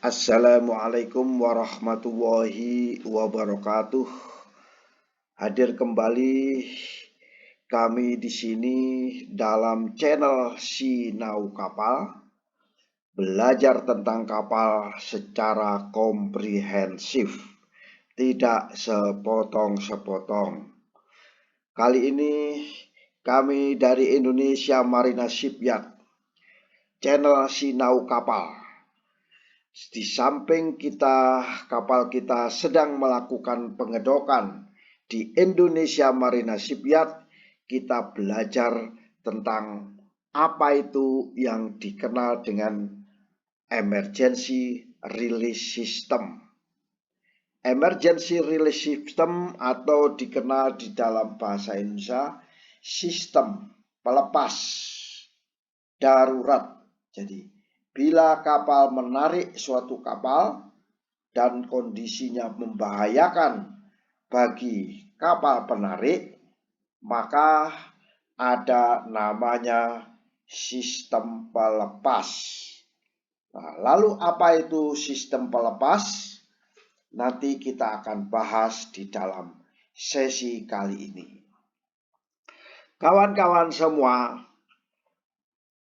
Assalamualaikum warahmatullahi wabarakatuh. Hadir kembali kami di sini dalam channel Sinau Kapal, belajar tentang kapal secara komprehensif, tidak sepotong-sepotong. Kali ini kami dari Indonesia Marina Shipyard, channel Sinau Kapal. Di samping kapal kita sedang melakukan pengedokan di Indonesia Marina Shipyard, kita belajar tentang apa itu yang dikenal dengan emergency release system. Emergency release system atau dikenal di dalam bahasa Indonesia sistem pelepas darurat. Jadi bila kapal menarik suatu kapal dan kondisinya membahayakan bagi kapal penarik, maka ada namanya sistem pelepas. Nah, lalu apa itu sistem pelepas? Nanti kita akan bahas di dalam sesi kali ini. Kawan-kawan semua,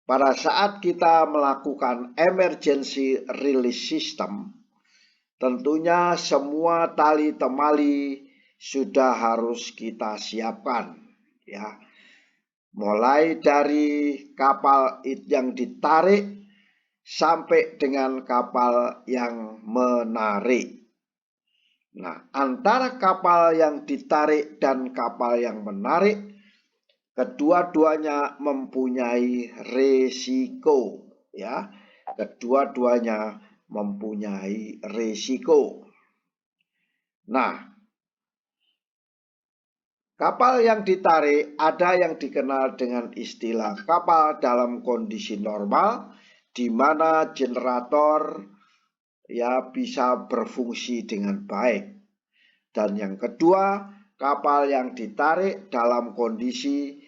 pada saat kita melakukan emergency release system, tentunya semua tali temali sudah harus kita siapkan, ya. Mulai dari kapal yang ditarik sampai dengan kapal yang menarik. Nah, antara kapal yang ditarik dan kapal yang menarik, kedua-duanya mempunyai resiko, ya. Kedua-duanya mempunyai resiko. Nah, kapal yang ditarik ada yang dikenal dengan istilah kapal dalam kondisi normal, di mana generator bisa berfungsi dengan baik. Dan yang kedua, kapal yang ditarik dalam kondisi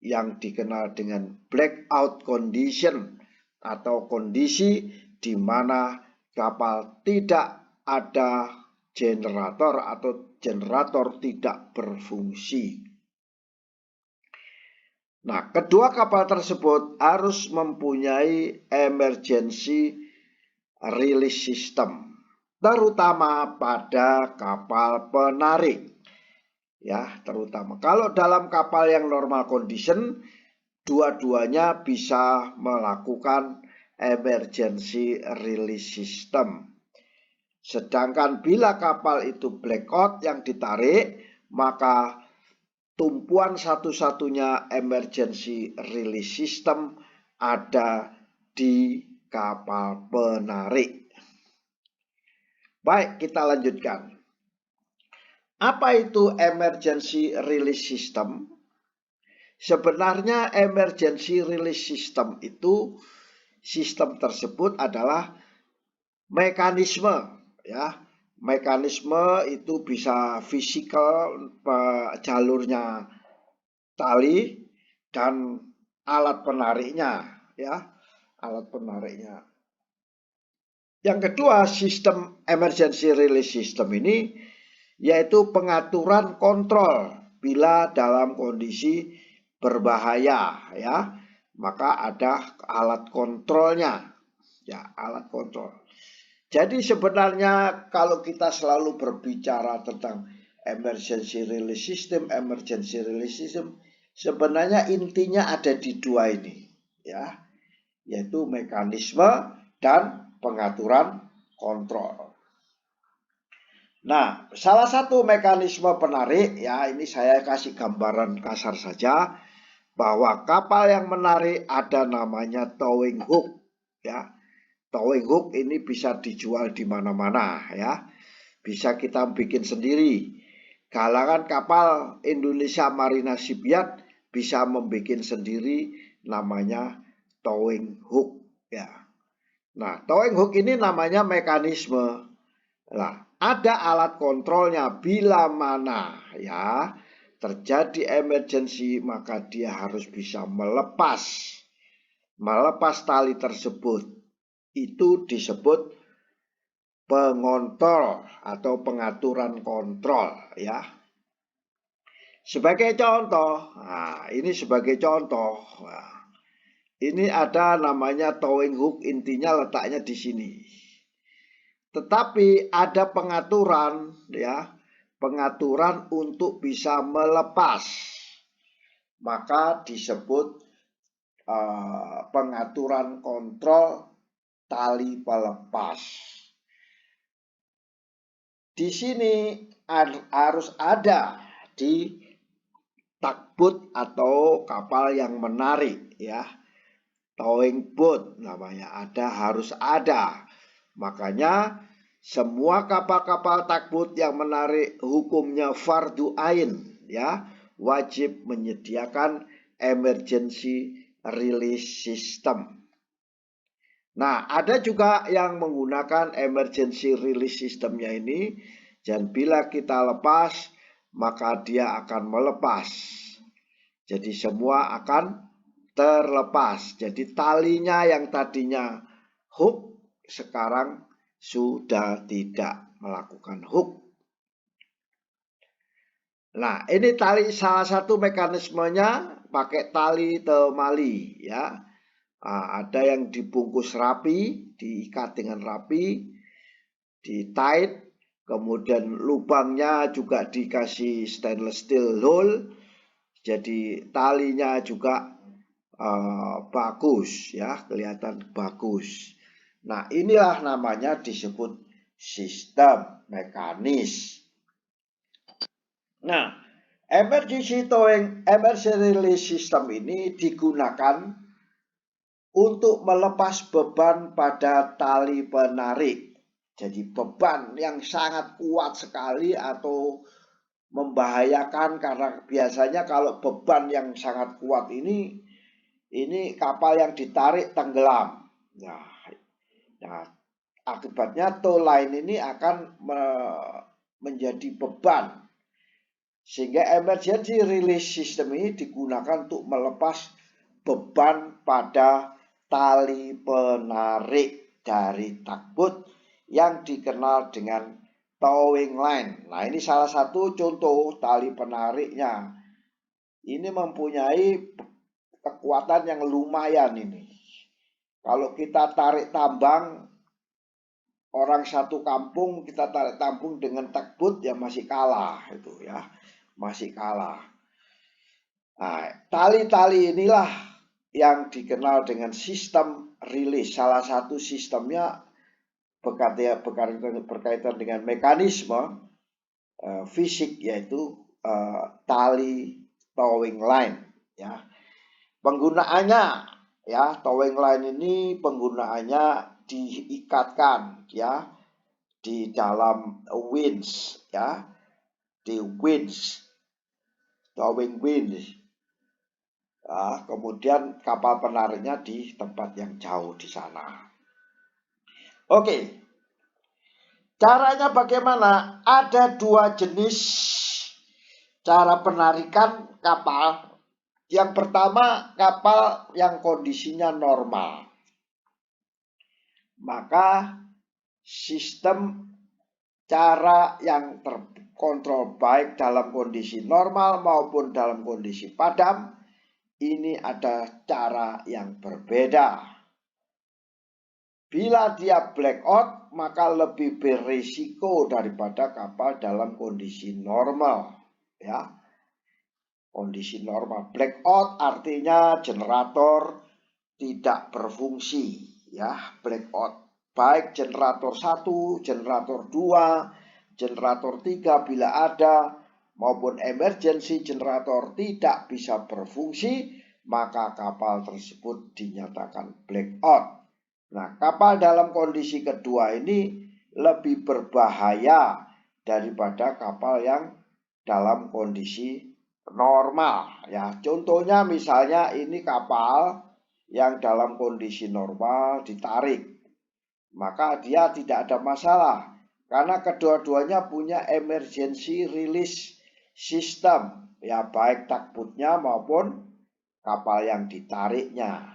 yang dikenal dengan blackout condition atau kondisi di mana kapal tidak ada generator atau generator tidak berfungsi. Nah, kedua kapal tersebut harus mempunyai emergency release system, terutama pada kapal penarik. Ya, terutama kalau dalam kapal yang normal condition, dua-duanya bisa melakukan emergency release system. Sedangkan bila kapal itu blackout yang ditarik, maka tumpuan satu-satunya emergency release system ada di kapal penarik. Baik, kita lanjutkan. Apa itu emergency release system? Sebenarnya emergency release system itu, sistem tersebut adalah mekanisme, ya. Mekanisme itu bisa fisikal, jalurnya tali dan alat penariknya, ya. Alat penariknya. Yang kedua, sistem emergency release system ini yaitu pengaturan kontrol bila dalam kondisi berbahaya, ya. Maka ada alat kontrolnya, ya, alat kontrol. Jadi sebenarnya kalau kita selalu berbicara tentang emergency release system, sebenarnya intinya ada di dua ini, ya, yaitu mekanisme dan pengaturan kontrol. Nah, salah satu mekanisme penarik, ya, ini saya kasih gambaran kasar saja, bahwa kapal yang menarik ada namanya towing hook, ya. Towing hook ini bisa dijual di mana-mana, ya. Bisa kita bikin sendiri. Galangan kapal Indonesia Marina Shipyard bisa membuat sendiri, namanya towing hook, ya. Nah, towing hook ini namanya mekanisme. Nah, ada alat kontrolnya bila mana, ya, terjadi emergency, maka dia harus bisa melepas tali tersebut. Itu disebut pengontrol atau pengaturan kontrol ya. Sebagai contoh, nah ini sebagai contoh. Nah, ini ada namanya towing hook, intinya letaknya di sini. Tetapi ada pengaturan ya, pengaturan untuk bisa melepas. Maka disebut pengaturan kontrol tali pelepas. Di sini harus ada di tugboat atau kapal yang menarik ya, towing boat namanya, harus ada. Makanya semua kapal-kapal tugboat yang menarik hukumnya fardu ain ya, wajib menyediakan emergency release system. Nah, ada juga yang menggunakan emergency release systemnya ini, dan bila kita lepas maka dia akan melepas. Jadi semua akan terlepas. Jadi talinya yang tadinya hook sekarang sudah tidak melakukan hook. Nah, ini tali, salah satu mekanismenya pakai tali temali ya. Nah, ada yang dibungkus rapi, diikat dengan rapi, di-tight. Kemudian lubangnya juga dikasih stainless steel hole, jadi talinya juga bagus ya, kelihatan bagus. Nah, inilah namanya disebut sistem mekanis. Nah, emergency release system ini digunakan untuk melepas beban pada tali penarik. Jadi beban yang sangat kuat sekali atau membahayakan, karena biasanya kalau beban yang sangat kuat ini kapal yang ditarik tenggelam. Nah, akibatnya tow line ini akan menjadi beban. Sehingga emergency release system ini digunakan untuk melepas beban pada tali penarik dari tugboat yang dikenal dengan towing line. Nah, ini salah satu contoh tali penariknya. Ini mempunyai kekuatan yang lumayan ini. Kalau kita tarik tambang, orang satu kampung kita tarik tambang dengan tugboat ya masih kalah itu ya, masih kalah. Nah, tali-tali inilah yang dikenal dengan sistem rilis. Salah satu sistemnya berkaitan dengan mekanisme fisik, yaitu tali towing line ya. Penggunaannya ya, towing line ini penggunaannya diikatkan ya di dalam winch ya, di winch, towing winch ya, kemudian kapal penariknya di tempat yang jauh di sana. Oke, caranya bagaimana? Ada dua jenis cara penarikan kapal. Yang pertama, kapal yang kondisinya normal. Maka sistem cara yang terkontrol baik dalam kondisi normal maupun dalam kondisi padam, ini ada cara yang berbeda. Bila dia blackout, maka lebih berisiko daripada kapal dalam kondisi normal ya. Kondisi normal. Blackout artinya generator tidak berfungsi ya, blackout. Baik generator 1, generator 2, generator 3 bila ada, maupun emergency generator tidak bisa berfungsi, maka kapal tersebut dinyatakan blackout. Nah, kapal dalam kondisi kedua ini lebih berbahaya daripada kapal yang dalam kondisi normal ya. Contohnya misalnya ini kapal yang dalam kondisi normal ditarik, maka dia tidak ada masalah karena kedua-duanya punya emergency release system ya, baik tugboatnya maupun kapal yang ditariknya.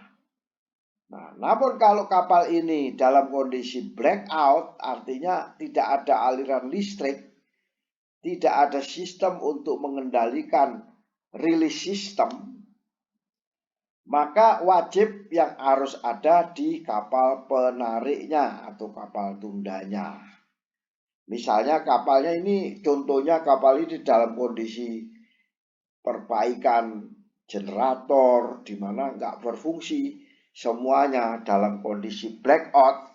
Nah, namun kalau kapal ini dalam kondisi blackout, artinya tidak ada aliran listrik, tidak ada sistem untuk mengendalikan rilis sistem, maka wajib yang harus ada di kapal penariknya atau kapal tundanya. Misalnya kapalnya ini, contohnya kapal ini dalam kondisi perbaikan generator, di mana nggak berfungsi, semuanya dalam kondisi blackout,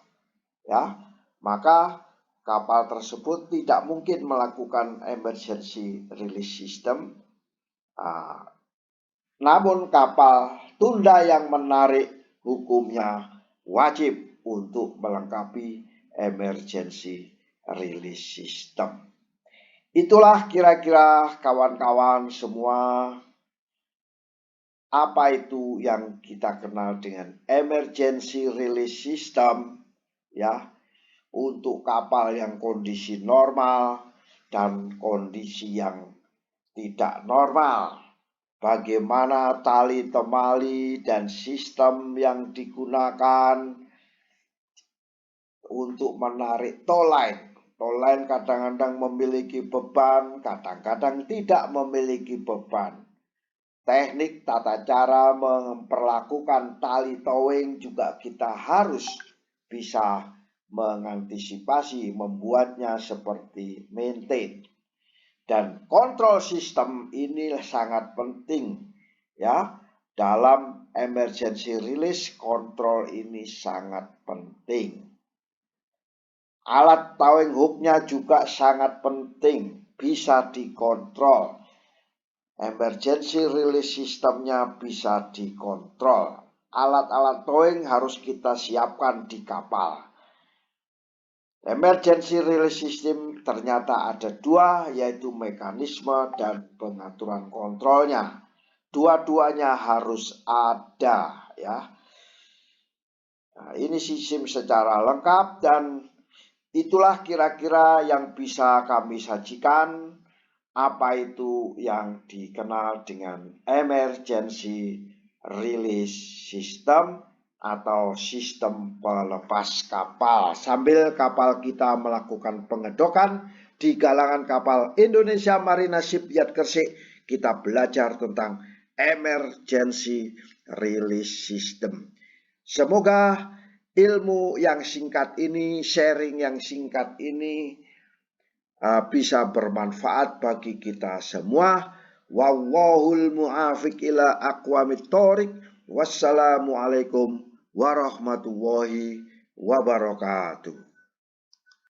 ya, maka kapal tersebut tidak mungkin melakukan emergency release system. Namun kapal tunda yang menarik hukumnya wajib untuk melengkapi emergency release system. Itulah kira-kira kawan-kawan semua apa itu yang kita kenal dengan emergency release system, ya, untuk kapal yang kondisi normal dan kondisi yang tidak normal. Bagaimana tali temali dan sistem yang digunakan untuk menarik tow line. Tow line kadang-kadang memiliki beban, kadang-kadang tidak memiliki beban. Teknik tata cara memperlakukan tali towing juga kita harus bisa mengantisipasi, membuatnya seperti maintain. Dan kontrol sistem ini sangat penting, ya. Dalam emergency release, kontrol ini sangat penting. Alat towing hooknya juga sangat penting, bisa dikontrol. Emergency release sistemnya bisa dikontrol. Alat-alat towing harus kita siapkan di kapal. Emergency release system ternyata ada dua, yaitu mekanisme dan pengaturan kontrolnya. Dua-duanya harus ada, ya. Nah, ini sistem secara lengkap dan itulah kira-kira yang bisa kami sajikan. Apa itu yang dikenal dengan emergency release system atau sistem pelepas kapal. Sambil kapal kita melakukan pengedokan di galangan kapal Indonesia Marina Shipyard Gresik, kita belajar tentang emergency release system. Semoga ilmu yang singkat ini, sharing yang singkat ini bisa bermanfaat bagi kita semua. Wallahul mu'afiq ila aqwamit thoriq. Wassalamualaikum warahmatullahi wabarakatuh.